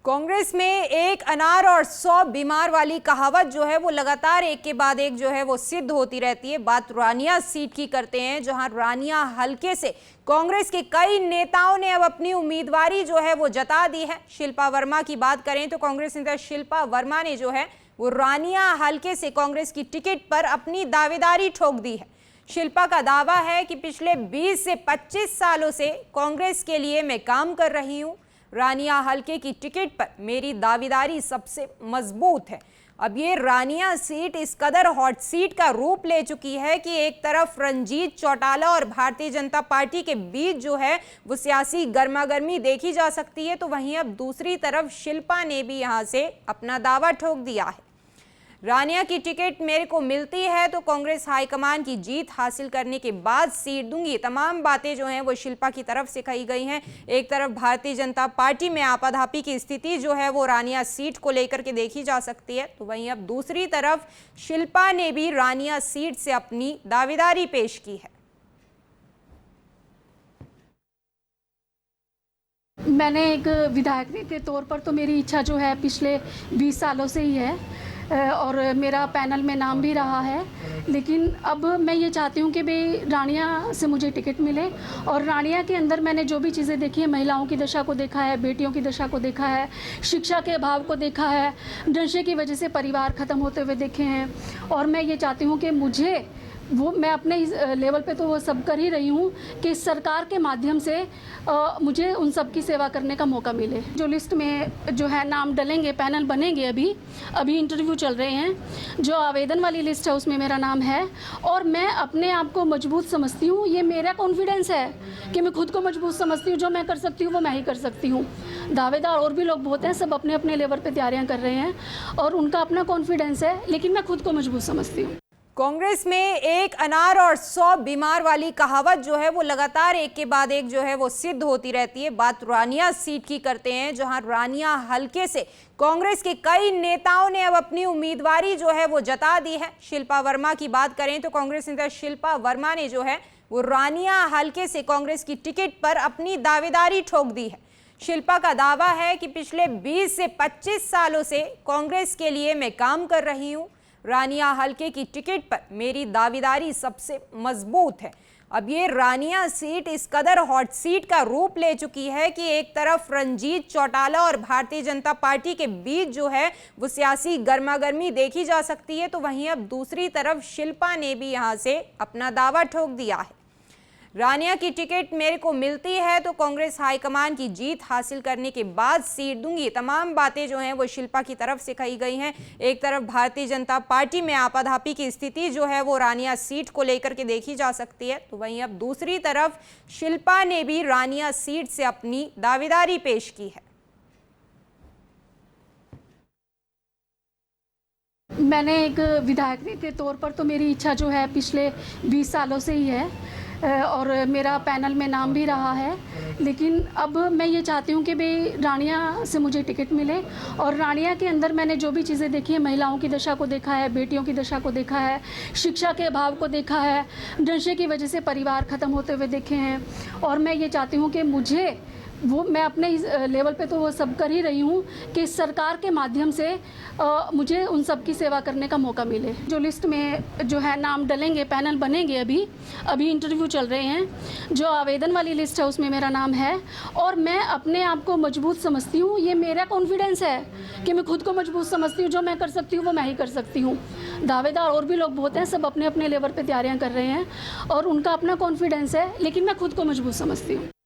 कांग्रेस में एक अनार और 100 बीमार वाली कहावत जो है वो लगातार एक के बाद एक जो है वो सिद्ध होती रहती है। बात रानिया सीट की करते हैं, जहां रानिया हलके से कांग्रेस के कई नेताओं ने अब अपनी उम्मीदवारी जो है वो जता दी है। शिल्पा वर्मा की बात करें तो कांग्रेस नेता शिल्पा वर्मा ने जो है वो रानिया हलके से कांग्रेस की टिकट पर अपनी दावेदारी ठोक दी है। शिल्पा का दावा है कि पिछले 20 से 25 सालों से कांग्रेस के लिए मैं काम कर रही हूं। रानिया हलके की टिकट पर मेरी दावेदारी सबसे मजबूत है। अब ये रानिया सीट इस कदर हॉट सीट का रूप ले चुकी है कि एक तरफ रंजीत चौटाला और भारतीय जनता पार्टी के बीच जो है वो सियासी गर्मागर्मी देखी जा सकती है, तो वहीं अब दूसरी तरफ शिल्पा ने भी यहां से अपना दावा ठोक दिया है। रानिया की टिकट मेरे को मिलती है तो कांग्रेस हाईकमान की जीत हासिल करने के बाद सीट दूंगी। तमाम बातें जो हैं वो शिल्पा की तरफ से कही गई हैं। एक तरफ भारतीय जनता पार्टी में आपाधापी की स्थिति जो है वो रानिया सीट को लेकर के देखी जा सकती है, तो वहीं अब दूसरी तरफ शिल्पा ने भी रानिया सीट से अपनी दावेदारी पेश की है। मैंने एक विधायक के तौर पर तो मेरी इच्छा जो है पिछले 20 सालों से ही है और मेरा पैनल में नाम भी रहा है, लेकिन अब मैं ये चाहती हूँ कि भाई रानिया से मुझे टिकट मिले। और रानिया के अंदर मैंने जो भी चीज़ें देखी है, महिलाओं की दशा को देखा है, बेटियों की दशा को देखा है, शिक्षा के अभाव को देखा है, नशे की वजह से परिवार ख़त्म होते हुए देखे हैं। और मैं ये चाहती हूँ कि मुझे मैं अपने लेवल पे तो वो सब कर ही रही हूँ कि सरकार के माध्यम से मुझे उन सब की सेवा करने का मौका मिले। जो लिस्ट में जो है नाम डलेंगे, पैनल बनेंगे, अभी इंटरव्यू चल रहे हैं। जो आवेदन वाली लिस्ट है उसमें मेरा नाम है और मैं अपने आप को मजबूत समझती हूँ। ये मेरा कॉन्फिडेंस है कि मैं खुद को मजबूत समझती हूँ। जो मैं कर सकती हूँ वो मैं ही कर सकती हूँ। दावेदार और भी लोग बहुत हैं, सब अपने अपने लेवल पर तैयारियाँ कर रहे हैं और उनका अपना कॉन्फिडेंस है, लेकिन मैं खुद को मजबूत समझती हूँ। कांग्रेस में एक अनार और 100 बीमार वाली कहावत जो है वो लगातार एक के बाद एक जो है वो सिद्ध होती रहती है। बात रानिया सीट की करते हैं, जहां रानिया हलके से कांग्रेस के कई नेताओं ने अब अपनी उम्मीदवारी जो है वो जता दी है। शिल्पा वर्मा की बात करें तो कांग्रेस नेता शिल्पा वर्मा ने जो है वो रानिया हलके से कांग्रेस की टिकट पर अपनी दावेदारी ठोक दी है। शिल्पा का दावा है कि पिछले 20 से 25 सालों से कांग्रेस के लिए मैं काम कर रही हूं। रानिया हलके की टिकट पर मेरी दावेदारी सबसे मजबूत है। अब ये रानिया सीट इस कदर हॉट सीट का रूप ले चुकी है कि एक तरफ रंजीत चौटाला और भारतीय जनता पार्टी के बीच जो है वो सियासी गर्मागर्मी देखी जा सकती है, तो वहीं अब दूसरी तरफ शिल्पा ने भी यहां से अपना दावा ठोक दिया है। रानिया की टिकट मेरे को मिलती है तो कांग्रेस हाईकमान की जीत हासिल करने के बाद सीट दूंगी। तमाम बातें जो हैं वो शिल्पा की तरफ से कही गई हैं। एक तरफ भारतीय जनता पार्टी में आपाधापी की स्थिति जो है वो रानिया सीट को लेकर के देखी जा सकती है, तो वहीं अब दूसरी तरफ शिल्पा ने भी रानिया सीट से अपनी दावेदारी पेश की है। मैंने एक विधायक के तौर पर तो मेरी इच्छा जो है पिछले 20 सालों से ही है और मेरा पैनल में नाम भी रहा है, लेकिन अब मैं ये चाहती हूँ कि भाई रानिया से मुझे टिकट मिले। और रानिया के अंदर मैंने जो भी चीज़ें देखी है, महिलाओं की दशा को देखा है, बेटियों की दशा को देखा है, शिक्षा के अभाव को देखा है, नशे की वजह से परिवार ख़त्म होते हुए देखे हैं। और मैं ये चाहती हूँ कि मैं अपने लेवल पे तो वो सब कर ही रही हूँ कि सरकार के माध्यम से मुझे उन सब की सेवा करने का मौका मिले। जो लिस्ट में जो है नाम डलेंगे, पैनल बनेंगे, अभी इंटरव्यू चल रहे हैं। जो आवेदन वाली लिस्ट है उसमें मेरा नाम है और मैं अपने आप को मजबूत समझती हूँ। ये मेरा कॉन्फिडेंस है कि मैं खुद को मजबूत समझती हूँ। जो मैं कर सकती हूँ वो मैं ही कर सकती हूँ। दावेदार और भी लोग बहुत हैं, सब अपने अपने लेवल पर तैयारियाँ कर रहे हैं और उनका अपना कॉन्फिडेंस है, लेकिन मैं खुद को मजबूत समझती हूँ।